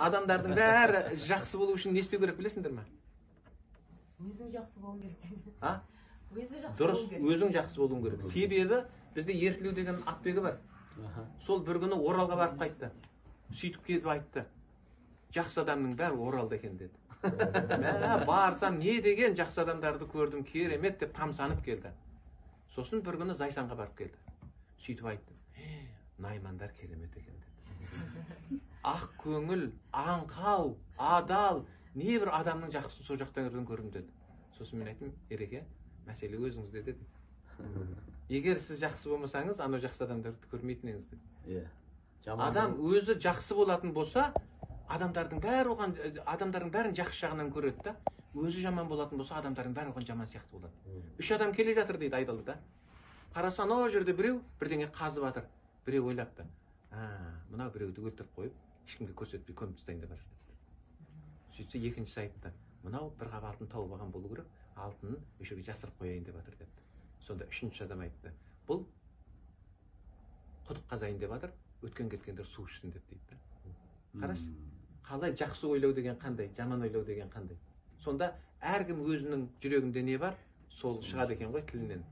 Адамдардың бәрі жақсы болу үшін не істеу керек білесіңдер ме? Өзің жақсы болуың керек дейді. А? Өзі жақсы Дұрыс, болуың керек. өзің жақсы болуың керек. Себебі бізде ертілеу деген атбегі бар. Сол бір күні Оралға барып қайтты. Сөйтіп келіп айтты. Жақсы адамның бәрі Оралда екен деді. Барсам не деген жақсы адамдарды көрдім, керемет деп тамсанып келді. Сосын бір күні Зайсанға барып келді. Сөйтіп айтты. Наймандар керемет екен деді. Ақ көңіл, аңқау, адал, не бір адамның жақсысын сол жақтан көрдім деді. Сосын мен айттым, Ереке, мәселе өзіңізде деді. Егер сіз жақсы болмасаңыз, анау жақсы адамдарды көрмейтін едіңіз деді. Адам өзі жақсы болатын болса, адамдардың бәрін жақсы жағынан көреді да. Өзі жаман болатын болса, адамдардың бәрі оған жаман сияқты болады. Үш адам келе жатыр дейді айдалда. Қараса, анау жерде біреу бірдеңе қазып жатыр. Біреу ойлапты. Мынау біреуді өлтіріп қойып, ешкімге көрсетпей көміп тастайын деп жатыр депті. Сөйтсе екіншісі айтты. Мынау бір қап алтын тауып алған болу керек, алтынын осы жерге жасырып қояйын деп жатыр депті. Сонда үшінші адам айтты. Бұл құдық қазайын деп жатыр, өткен кеткендер су ішсін деп дейді. Қарашы, қалай жақсы ойлау деген қандай, жаман ойлау деген қандай. Сонда әркім өзінің жүрегінде не бар, сол шығады екен ғой тілінен.